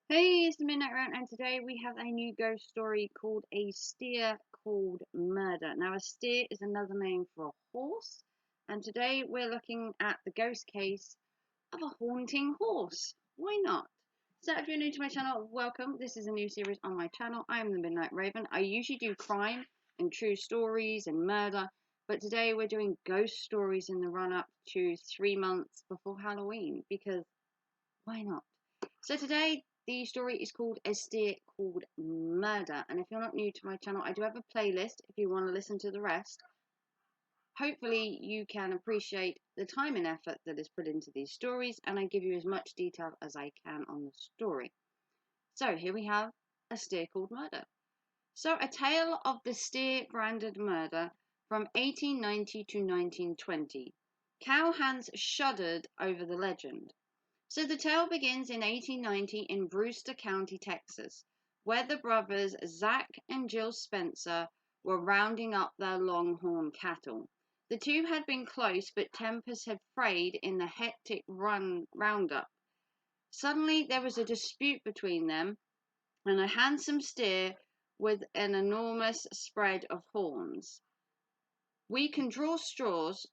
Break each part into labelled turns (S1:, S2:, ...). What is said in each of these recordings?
S1: Hey, it's the Midnight Round, and today we have a new ghost story called A Steer Called Murder. Now, a steer is another name for a horse, and today we're looking at the ghost case of a haunting horse. Why not? So, if you're new to my channel, welcome. This is a new series on my channel. I am the Midnight Raven. I usually do crime and true stories and murder, but today we're doing ghost stories in the run up to 3 months before Halloween because why not? So today the story is called A Steer Called Murder, and if you're not new to my channel, I do have a playlist if you want to listen to the rest. Hopefully you can appreciate the time and effort that is put into these stories, and I give you as much detail as I can on the story. So here we have A Steer Called Murder. So a tale of the Steer branded murder from 1890 to 1920. Cowhands shuddered over the legend. So the tale begins in 1890 in Brewster County, Texas, where the brothers Zach and Jill Spencer were rounding up their longhorn cattle. The two had been close, but tempers had frayed in the hectic roundup. Suddenly there was a dispute between them, and a handsome steer with an enormous spread of horns. "We can draw straws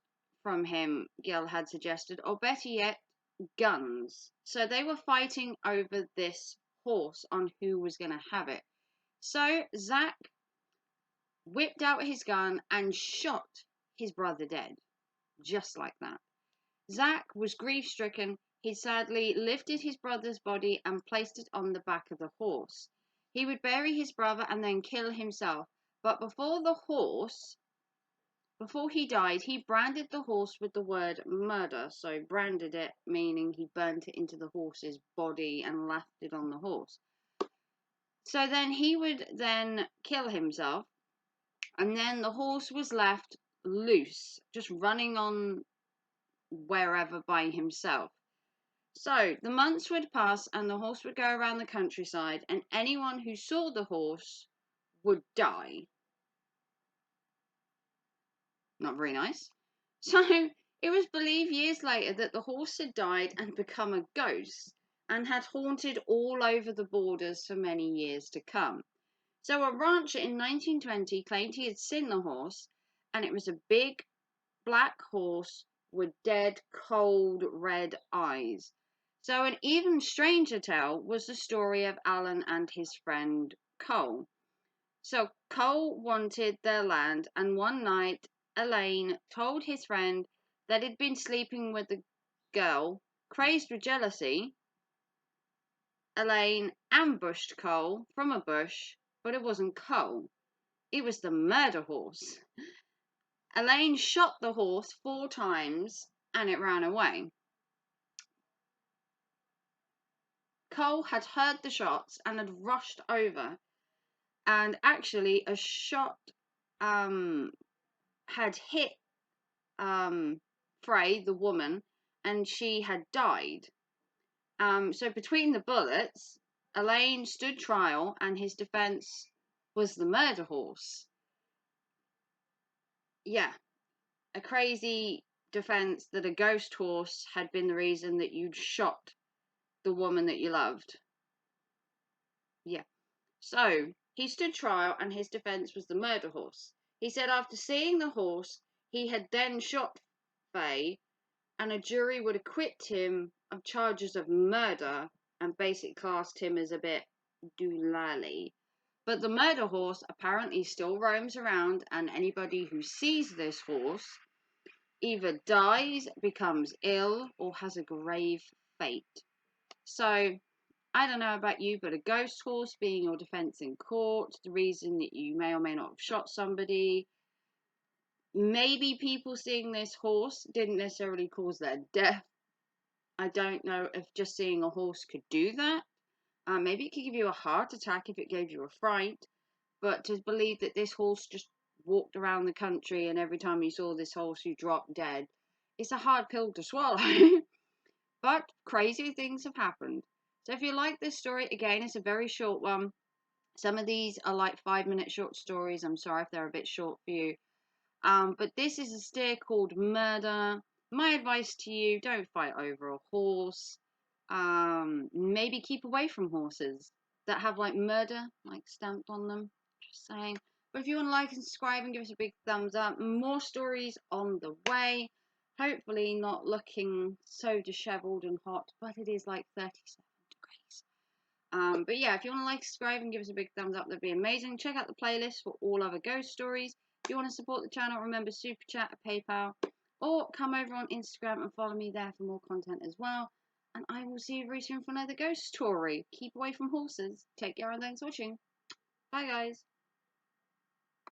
S1: from him," Gil had suggested, "or better yet, guns." So they were fighting over this horse on who was going to have it. So Zach whipped out his gun and shot his brother dead, just like that. Zach was grief stricken. He sadly lifted his brother's body and placed it on the back of the horse. He would bury his brother and then kill himself. But before he died, he branded the horse with the word murder. So branded it, meaning he burnt it into the horse's body and left it on the horse. So then he would then kill himself, and then the horse was left loose, just running on wherever by himself. So the months would pass and the horse would go around the countryside, and anyone who saw the horse would die. Not very nice. So it was believed years later that the horse had died and become a ghost and had haunted all over the borders for many years to come. So a rancher in 1920 claimed he had seen the horse, and it was a big black horse with dead, cold, red eyes. So an even stranger tale was the story of Alan and his friend Cole. So Cole wanted their land, and one night Elaine told his friend that he'd been sleeping with a girl. Crazed with jealousy, Elaine ambushed Cole from a bush, but it wasn't Cole. It was the murder horse. Elaine shot the horse 4 times and it ran away. Cole had heard the shots and had rushed over, and actually a shot had hit Frey, the woman, and she had died. So between the bullets, Elaine stood trial, and his defense was the murder horse. Yeah, a crazy defense that a ghost horse had been the reason that you'd shot the woman that you loved. Yeah. So he stood trial, and his defense was the murder horse. He said after seeing the horse, he had then shot Faye, and a jury would acquit him of charges of murder and basically classed him as a bit doolally. But the murder horse apparently still roams around, and anybody who sees this horse either dies, becomes ill, or has a grave fate. So I don't know about you, but a ghost horse being your defense in court, the reason that you may or may not have shot somebody, maybe people seeing this horse didn't necessarily cause their death. I don't know if just seeing a horse could do that. Maybe it could give you a heart attack if it gave you a fright. But to believe that this horse just walked around the country and every time you saw this horse you dropped dead, it's a hard pill to swallow. But crazy things have happened. So if you like this story, again, it's a very short one. Some of these are like 5-minute short stories. I'm sorry if they're a bit short for you. But this is a steer called Murder. My advice to you, don't fight over a horse. Maybe keep away from horses that have like murder like stamped on them. Just saying. But if you want to like and subscribe and give us a big thumbs up, more stories on the way. Hopefully not looking so disheveled and hot, but it is like 37 degrees. But yeah, if you want to like, subscribe, and give us a big thumbs up, that'd be amazing. Check out the playlist for all other ghost stories. If you want to support the channel, remember Super Chat, PayPal, or come over on Instagram and follow me there for more content as well. And I will see you very soon for another ghost story. Keep away from horses. Take care and thanks for watching. Bye guys.